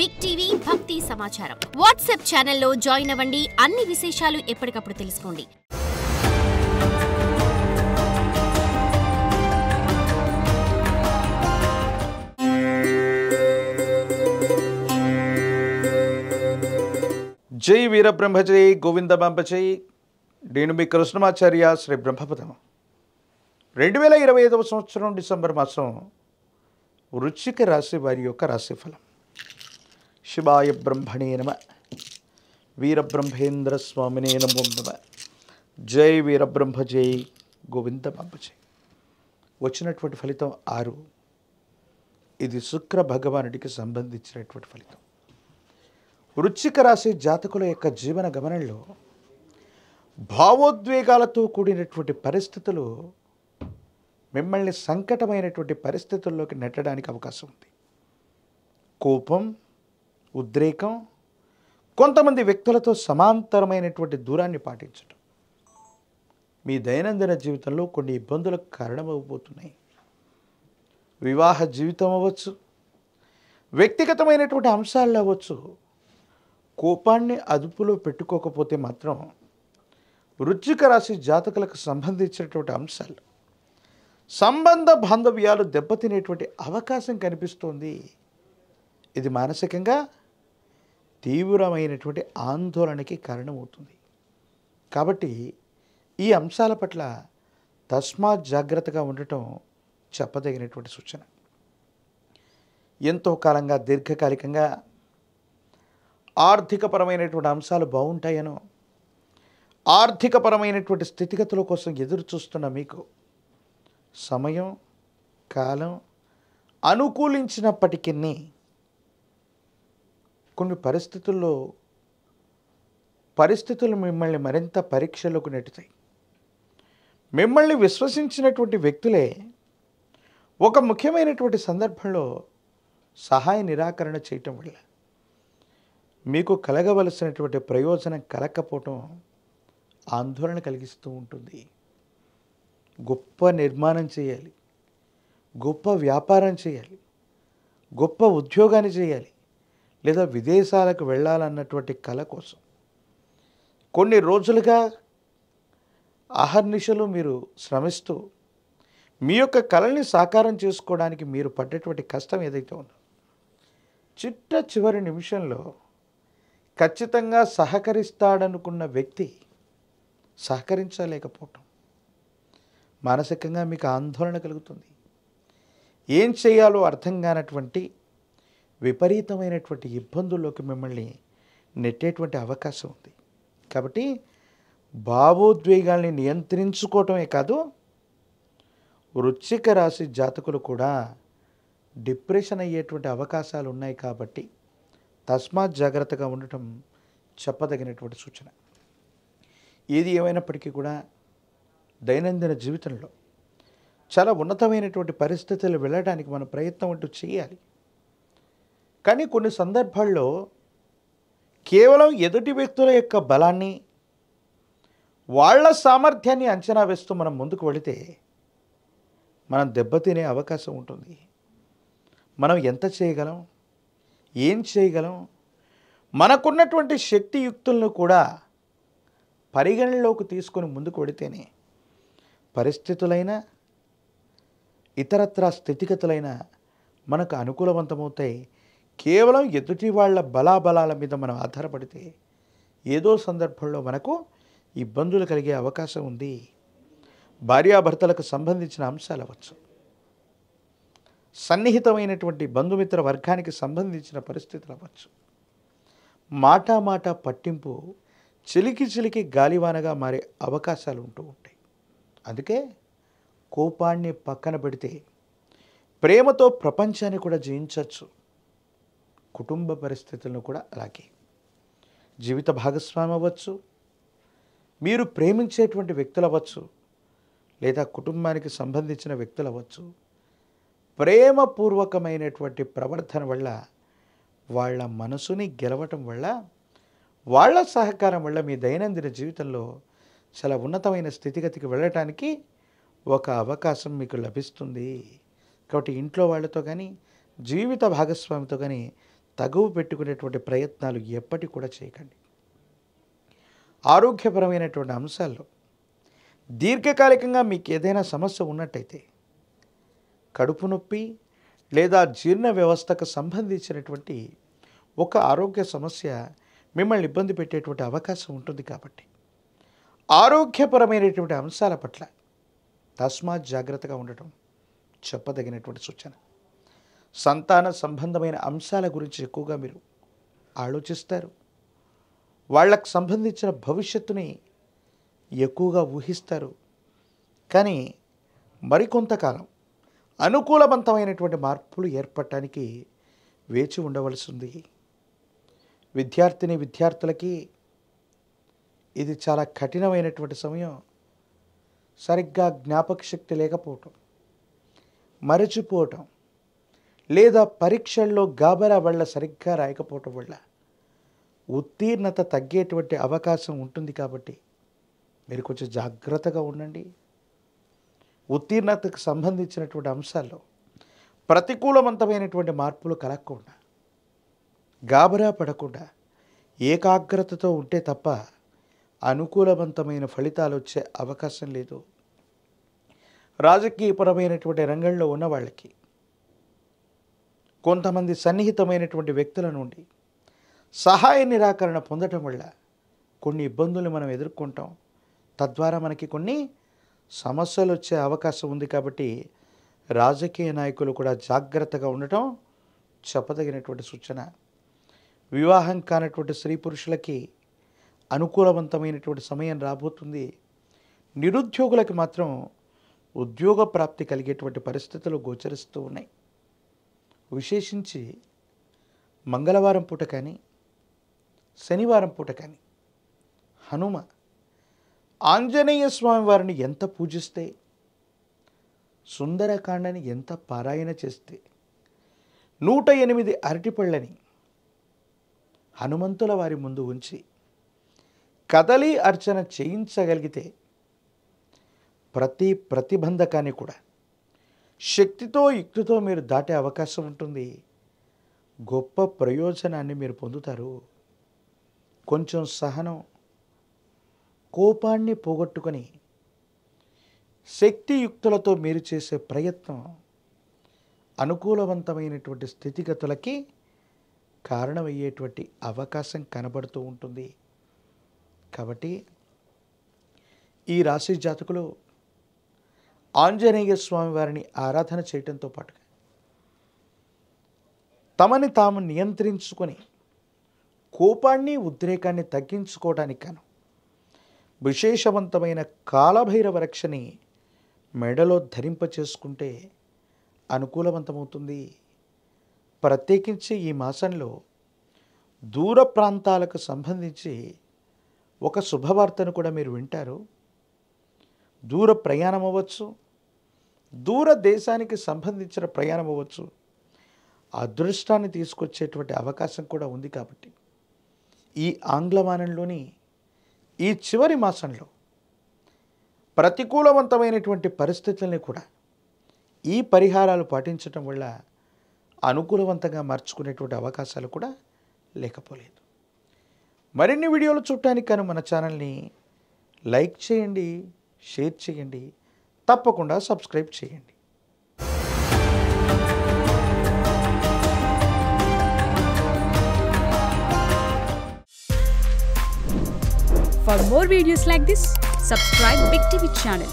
Big TV భక్తి సమాచారం WhatsApp ఛానల్లో జాయిన్ అవ్వండి. అన్ని విశేషాలు ఎప్పటికప్పుడు తెలుసుకోండి. జై వీరబ్రహ్మ జై గోవిందమాంబ జై. నేను మీ కృష్ణమాచార్య శ్రీ బ్రహ్మపదం. 2025 సంవత్సరం డిసెంబర్ మాసం వృశ్చిక రాశి వారి యొక్క రాశిఫలం. శివాయ బ్రహ్మణే నమ, వీరబ్రహ్మేంద్ర స్వామినే నమో నమ. జై వీరబ్రహ్మ జై గోవిందమాంబ జై. వచ్చినటువంటి ఫలితం 6. ఇది శుక్ర భగవానుడికి సంబంధించినటువంటి ఫలితం. వృశ్చిక రాశి జాతకుల యొక్క జీవన గమనంలో భావోద్వేగాలతో కూడినటువంటి పరిస్థితులు మిమ్మల్ని సంకటమైనటువంటి పరిస్థితుల్లోకి నెట్టడానికి అవకాశం ఉంది. కోపం, ఉద్రేకం, కొంతమంది వ్యక్తులతో సమాంతరమైనటువంటి దూరాన్ని పాటించడం మీ దైనందిన జీవితంలో కొన్ని ఇబ్బందులకు కారణమవబోతున్నాయి. వివాహ జీవితం అవ్వచ్చు, వ్యక్తిగతమైనటువంటి అంశాలు అవ్వచ్చు. కోపాన్ని అదుపులో పెట్టుకోకపోతే మాత్రం వృశ్చిక రాశి జాతకులకు సంబంధించినటువంటి అంశాలు, సంబంధ బాంధవ్యాలు దెబ్బతినేటువంటి అవకాశం కనిపిస్తోంది. ఇది మానసికంగా తీవ్రమైనటువంటి ఆందోళనకి కారణమవుతుంది. కాబట్టి ఈ అంశాల పట్ల తస్మాత్ జాగ్రత్తగా ఉండటం చెప్పదగినటువంటి సూచన. ఎంతో కాలంగా దీర్ఘకాలికంగా ఆర్థికపరమైనటువంటి అంశాలు బాగుంటాయనో, ఆర్థికపరమైనటువంటి స్థితిగతుల కోసం ఎదురు చూస్తున్న మీకు సమయం, కాలం అనుకూలించినప్పటికీ కొన్ని పరిస్థితులు మిమ్మల్ని మరింత పరీక్షలోకి నెట్టుతాయి. మిమ్మల్ని విశ్వసించినటువంటి వ్యక్తులే ఒక ముఖ్యమైనటువంటి సందర్భంలో సహాయ నిరాకరణ చేయటం వల్ల మీకు కలగవలసినటువంటి ప్రయోజనం కలగకపోవటం ఆందోళన కలిగిస్తూ ఉంటుంది. గొప్ప నిర్మాణం చేయాలి, గొప్ప వ్యాపారం చేయాలి, గొప్ప ఉద్యోగాన్ని చేయాలి, లేదా విదేశాలకు వెళ్ళాలన్నటువంటి కల కోసం కొన్ని రోజులుగా అహర్నిశలు మీరు శ్రమిస్తూ మీ యొక్క కళల్ని సాకారం చేసుకోవడానికి మీరు పడ్డటువంటి కష్టం ఏదైతే ఉందో, చిట్ట చివరి నిమిషంలో ఖచ్చితంగా సహకరిస్తాడనుకున్న వ్యక్తి సహకరించలేకపోవటం మానసికంగా మీకు ఆందోళన కలుగుతుంది. ఏం చేయాలో అర్థం కానటువంటి విపరీతమైనటువంటి ఇబ్బందుల్లోకి మిమ్మల్ని నెట్టేటువంటి అవకాశం ఉంది. కాబట్టి భావోద్వేగాల్ని నియంత్రించుకోవటమే కాదు, వృశ్చిక రాశి జాతకులు కూడా డిప్రెషన్ అయ్యేటువంటి అవకాశాలు ఉన్నాయి. కాబట్టి తస్మాత్ జాగ్రత్తగా ఉండటం చెప్పదగినటువంటి సూచన. ఏది ఏమైనప్పటికీ కూడా దైనందిన జీవితంలో చాలా ఉన్నతమైనటువంటి పరిస్థితులు వెళ్ళడానికి మన ప్రయత్నం అంటూ చేయాలి. కానీ కొన్ని సందర్భాల్లో కేవలం ఎదుటి వ్యక్తుల యొక్క బలాన్ని, వాళ్ళ సామర్థ్యాన్ని అంచనా వేస్తూ మనం ముందుకు వెళితే మనం దెబ్బతినే అవకాశం ఉంటుంది. మనం ఎంత చేయగలం, ఏం చేయగలం, మనకున్నటువంటి శక్తియుక్తులను కూడా పరిగణనలోకి తీసుకొని ముందుకు వెళితేనే పరిస్థితులైన ఇతరత్రా స్థితిగతులైన మనకు అనుకూలవంతమవుతాయి. కేవలం ఎదుటి వాళ్ళ బలాబలాల మీద మనం ఆధారపడితే ఏదో సందర్భంలో మనకు ఇబ్బందులు కలిగే అవకాశం ఉంది. భార్యాభర్తలకు సంబంధించిన అంశాలు అవ్వచ్చు, సన్నిహితమైనటువంటి బంధుమిత్ర వర్గానికి సంబంధించిన పరిస్థితులు అవ్వచ్చు. మాట పట్టింపు చిలికి గాలివానగా మారే అవకాశాలు ఉంటూ ఉంటాయి. అందుకే కోపాన్ని పక్కన పెడితే ప్రేమతో ప్రపంచాన్ని కూడా జయించవచ్చు. కుటుంబ పరిస్థితులను కూడా అలాగే. జీవిత భాగస్వామి అవ్వచ్చు, మీరు ప్రేమించేటువంటి వ్యక్తులు అవ్వచ్చు, లేదా కుటుంబానికి సంబంధించిన వ్యక్తులు అవ్వచ్చు. ప్రేమపూర్వకమైనటువంటి ప్రవర్తన వల్ల, వాళ్ళ మనసుని గెలవటం వల్ల, వాళ్ళ సహకారం వల్ల మీ దైనందిన జీవితంలో చాలా ఉన్నతమైన స్థితిగతికి వెళ్ళటానికి ఒక అవకాశం మీకు లభిస్తుంది. కాబట్టి ఇంట్లో వాళ్ళతో కానీ జీవిత భాగస్వామితో కానీ తగువ పెట్టుకునేటువంటి ప్రయత్నాలు ఎప్పటికి కూడా చేయకండి. ఆరోగ్యపరమైనటువంటి అంశాల్లో దీర్ఘకాలికంగా మీకు ఏదైనా సమస్య ఉన్నట్టయితే, కడుపు నొప్పి లేదా జీర్ణ వ్యవస్థకు సంబంధించినటువంటి ఒక ఆరోగ్య సమస్య మిమ్మల్ని ఇబ్బంది పెట్టేటువంటి అవకాశం ఉంటుంది. కాబట్టి ఆరోగ్యపరమైనటువంటి అంశాల పట్ల తస్మాత్ జాగ్రత్తగా ఉండటం చెప్పదగినటువంటి సూచన. సంతాన సంబంధమైన అంశాల గురించి ఎక్కువగా మీరు ఆలోచిస్తారు. వాళ్ళకు సంబంధించిన భవిష్యత్తుని ఎక్కువగా ఊహిస్తారు. కానీ మరికొంతకాలం అనుకూలవంతమైనటువంటి మార్పులు ఏర్పడటానికి వేచి ఉండవలసి ఉంది. విద్యార్థులకి ఇది చాలా కఠినమైనటువంటి సమయం. సరిగ్గా జ్ఞాపక శక్తి లేకపోవటం, మరచిపోవటం, లేదా పరీక్షల్లో గాబరా వల్ల సరిగ్గా రాయకపోవటం వల్ల ఉత్తీర్ణత తగ్గేటువంటి అవకాశం ఉంటుంది. కాబట్టి మీరు కొంచెం జాగ్రత్తగా ఉండండి. ఉత్తీర్ణతకు సంబంధించినటువంటి అంశాల్లో ప్రతికూలవంతమైనటువంటి మార్పులు కలగకుండా, గాబరా పడకుండా ఏకాగ్రతతో ఉంటే తప్ప అనుకూలవంతమైన ఫలితాలు వచ్చే అవకాశం లేదు. రాజకీయపరమైనటువంటి రంగంలో ఉన్న వాళ్ళకి కొంతమంది సన్నిహితమైనటువంటి వ్యక్తుల నుండి సహాయ నిరాకరణ పొందటం వల్ల కొన్ని ఇబ్బందులు మనం ఎదుర్కొంటాం. తద్వారా మనకి కొన్ని సమస్యలు వచ్చే అవకాశం ఉంది. కాబట్టి రాజకీయ నాయకులు కూడా జాగ్రత్తగా ఉండటం చెప్పదగినటువంటి సూచన. వివాహం కానటువంటి స్త్రీ పురుషులకి అనుకూలవంతమైనటువంటి సమయం రాబోతుంది. నిరుద్యోగులకి మాత్రం ఉద్యోగ ప్రాప్తి కలిగేటువంటి పరిస్థితులు గోచరిస్తూ ఉన్నాయి. విశేషించి మంగళవారం పూట కానీ, శనివారం పూట కానీ హనుమ ఆంజనేయ స్వామి వారిని ఎంత పూజిస్తే, సుందరకాండని ఎంత పారాయణ చేస్తే, 108 అరటిపళ్ళని హనుమంతుల వారి ముందు ఉంచి కదలి అర్చన చేయించగలిగితే ప్రతి ప్రతిబంధకాన్ని కూడా శక్తితో యుక్తితో మీరు దాటే అవకాశం ఉంటుంది. గొప్ప ప్రయోజనాన్ని మీరు పొందుతారు. కొంచెం సహనం, కోపాన్ని పోగొట్టుకొని శక్తియుక్తులతో మీరు చేసే ప్రయత్నం అనుకూలవంతమైనటువంటి స్థితిగతులకి కారణమయ్యేటువంటి అవకాశం కనబడుతూ ఉంటుంది. కాబట్టి ఈ రాశి జాతకులు ఆంజనేయ స్వామి వారిని ఆరాధన చేయడంతో పాటుగా తమని తాము నియంత్రించుకొని కోపాన్ని, ఉద్రేకాన్ని తగ్గించుకోవడానికి గాను విశేషవంతమైన కాలభైరవ రక్షని మెడలో ధరింపచేసుకుంటే అనుకూలవంతమవుతుంది. ప్రత్యేకించి ఈ మాసంలో దూర ప్రాంతాలకు సంబంధించి ఒక శుభవార్తను కూడా మీరు వింటారు. దూర ప్రయాణం అవ్వచ్చు, దూర దేశానికి సంబంధించిన ప్రయాణం అవ్వచ్చు, అదృష్టాన్ని తీసుకొచ్చేటువంటి అవకాశం కూడా ఉంది. కాబట్టి ఈ ఆంగ్లమానంలోని ఈ చివరి మాసంలో ప్రతికూలవంతమైనటువంటి పరిస్థితుల్ని కూడా ఈ పరిహారాలు పాటించటం వల్ల అనుకూలవంతంగా మార్చుకునేటువంటి అవకాశాలు కూడా లేకపోలేదు. మరిన్ని వీడియోలు చూడటానికి కానీ మన ఛానల్ని లైక్ చేయండి, షేర్ చేయండి, తప్పకుండా సబ్స్క్రైబ్ చేయండి. For more videos like this, subscribe Big TV channel.